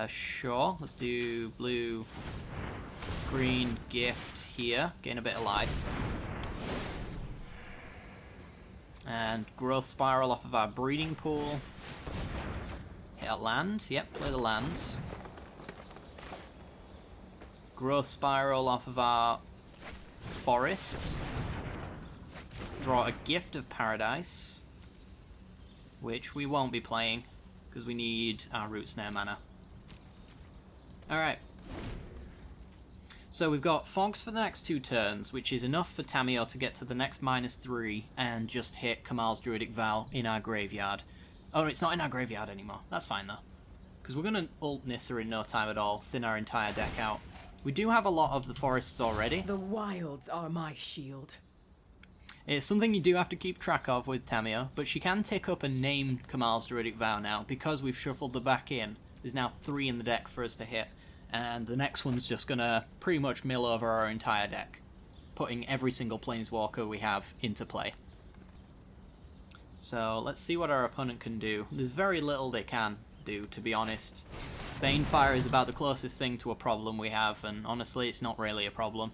A: Sure. Let's do blue Green gift here, gain a bit of life. And growth spiral off of our breeding pool. Hit a land, yep, play the land. Growth spiral off of our forest. Draw a gift of paradise, which we won't be playing because we need our root snare mana. Alright. So we've got fogs for the next 2 turns, which is enough for Tamiyo to get to the next -3 and just hit Kamahl's Druidic Vow in our graveyard. Oh, it's not in our graveyard anymore. That's fine though, because we're going to ult Nissa in no time at all, thin our entire deck out. We do have a lot of the forests already.
G: The wilds are my shield.
A: It's something you do have to keep track of with Tamiyo, but she can take up a named Kamahl's Druidic Vow now because we've shuffled the back in. There's now 3 in the deck for us to hit, and the next one's just gonna pretty much mill over our entire deck, putting every single Planeswalker we have into play. So let's see what our opponent can do. There's very little they can do, to be honest. Banefire is about the closest thing to a problem we have, and honestly it's not really a problem,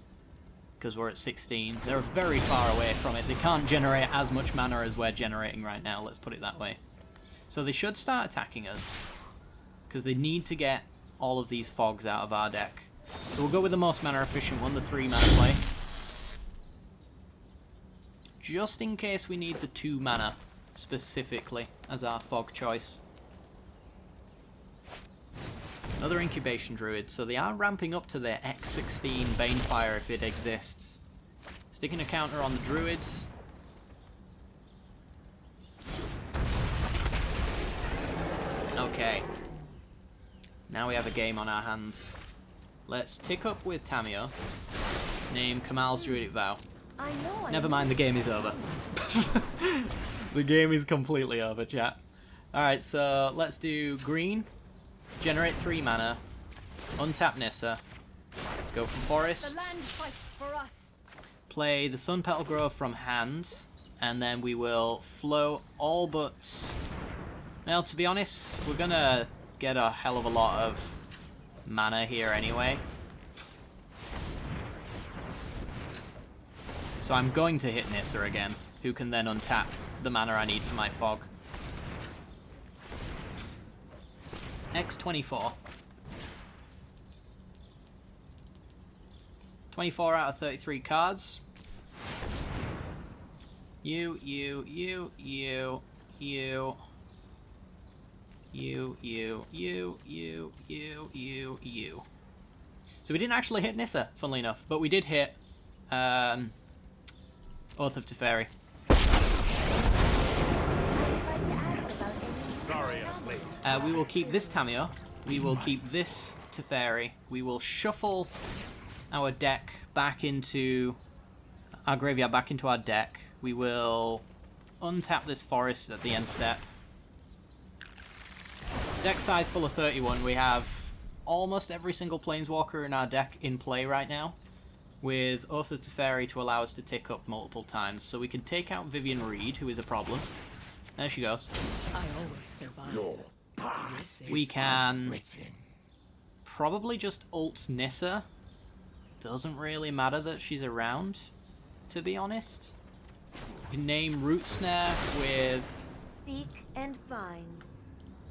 A: because we're at 16. They're very far away from it. They can't generate as much mana as we're generating right now, let's put it that way. So they should start attacking us, because they need to get all of these fogs out of our deck. So we'll go with the most mana efficient one, the 3 mana play. Just in case we need the 2 mana specifically as our fog choice. Another incubation druid, so they are ramping up to their X16 Banefire if it exists. Sticking a counter on the druid. Okay. Now we have a game on our hands. Let's tick up with Tamiyo. Name Kamahl's Druidic Vow.
F: I know.
A: Never mind, the game is over. The game is completely over, chat. Alright, so let's do green. Generate 3 mana. Untap Nissa. Go for forest.
F: The land fights for us.
A: Play the Sun Petal Grove from hand. And then we will flow all but... Well, to be honest, we're gonna get a hell of a lot of mana here anyway. So I'm going to hit Nissa again, who can then untap the mana I need for my fog. X24. 24 out of 33 cards. You. So we didn't actually hit Nissa, funnily enough, but we did hit Oath of Teferi.
C: Sorry I'm late.
A: We will keep this Tamiyo. We will keep this Teferi. We will shuffle our deck back into our graveyard, back into our deck. We will untap this forest at the end step. Deck size full of 31. We have almost every single Planeswalker in our deck in play right now, with Oath of Teferi to allow us to tick up multiple times. So we can take out Vivian Reed, who is a problem. There she goes.
G: I always survive.
D: Your past
A: We
D: is
A: can
D: unwritten.
A: probably just ult Nissa. Doesn't really matter that she's around, to be honest. We can name Root Snare with
F: Seek and find.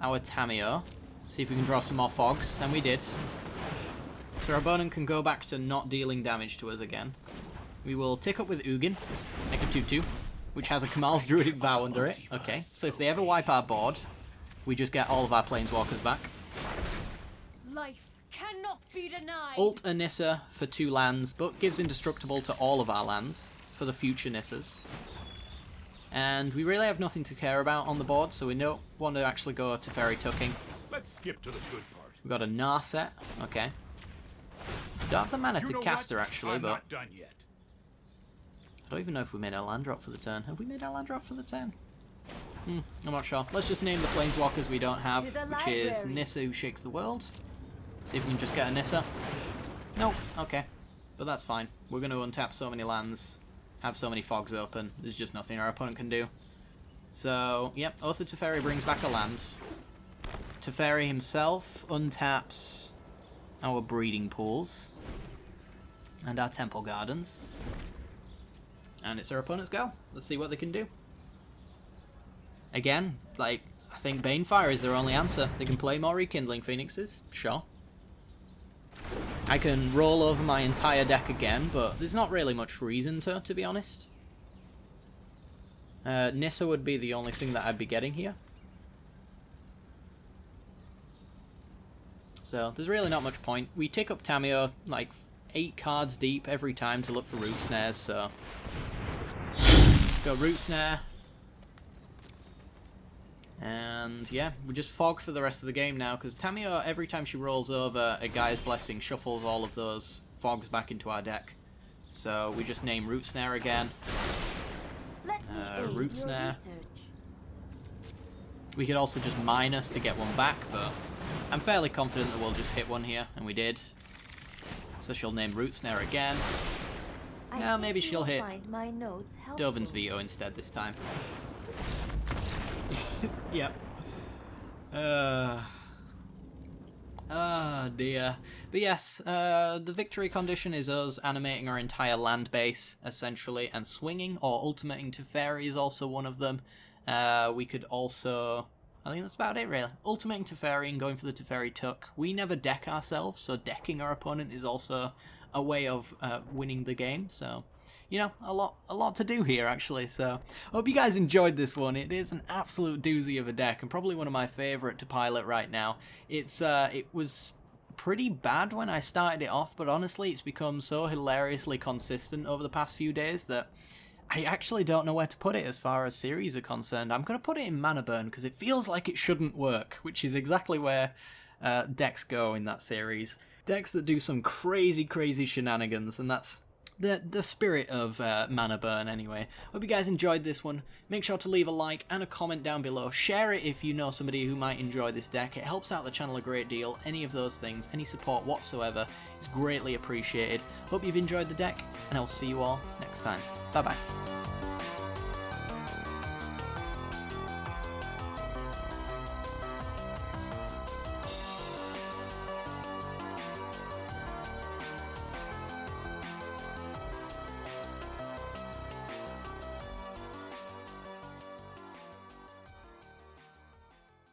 A: our Tamiyo. See if we can draw some more fogs, and we did. So our opponent can go back to not dealing damage to us again. We will tick up with Ugin, make a 2/2, which has a Kamahl's Druidic Vow under it. Okay, so if they ever wipe our board, we just get all of our Planeswalkers back.
B: Life cannot be denied.
A: Ult a Nissa for 2 lands, but gives indestructible to all of our lands for the future Nissas. And we really have nothing to care about on the board, so we don't want to actually go to Fairy Tucking.
C: Let's skip to the good part.
A: We've got a Narset, okay. Don't have the mana
C: You
A: to
C: know
A: cast her
C: what?
A: actually,
C: I'm
A: but
C: not done yet.
A: I don't even know if we made our land drop for the turn. Have we made our land drop for the turn? I'm not sure. Let's just name the Planeswalkers we don't have,
F: To the
A: which is
F: library.
A: Nissa who shakes the world. See if we can just get a Nissa. Nope, okay. But that's fine. We're going to untap so many lands, have so many fogs open, there's just nothing our opponent can do. So, yep, Oath of Teferi brings back a land. Teferi himself untaps our breeding pools. And our Temple Gardens. And it's our opponent's go. Let's see what they can do. Again, like, I think Banefire is their only answer. They can play more Rekindling Phoenixes, sure. I can roll over my entire deck again, but there's not really much reason to be honest. Nissa would be the only thing that I'd be getting here. So, there's really not much point. We tick up Tamiyo, like, 8 cards deep every time to look for Root Snares, so... Let's go Root Snare. And yeah, we just fog for the rest of the game now, because Tamiyo, every time she rolls over, a Gaia's Blessing shuffles all of those fogs back into our deck. So we just name Root Snare again. Root Snare. We could also just minus to get one back, but I'm fairly confident that we'll just hit one here, and we did. So she'll name Root Snare again. Yeah, maybe she'll hit Dovin's Veto instead this time. Yep. Dear. But yes, the victory condition is us animating our entire land base, essentially, and swinging, or ultimating Teferi is also one of them. We could also... I think that's about it, really. Ultimating Teferi and going for the Teferi Tuck. We never deck ourselves, so decking our opponent is also a way of winning the game, so... You know, a lot to do here, actually, so I hope you guys enjoyed this one. It is an absolute doozy of a deck, and probably one of my favourite to pilot right now. It was pretty bad when I started it off, but honestly, it's become so hilariously consistent over the past few days that I actually don't know where to put it as far as series are concerned. I'm going to put it in Mana Burn, because it feels like it shouldn't work, which is exactly where decks go in that series. Decks that do some crazy shenanigans, and that's the spirit of Mana Burn anyway. Hope you guys enjoyed this one. Make sure to leave a like and a comment down below. Share it if you know somebody who might enjoy this deck. It helps out the channel a great deal. Any of those things, any support whatsoever is greatly appreciated. Hope you've enjoyed the deck, and I will see you all next time. Bye bye.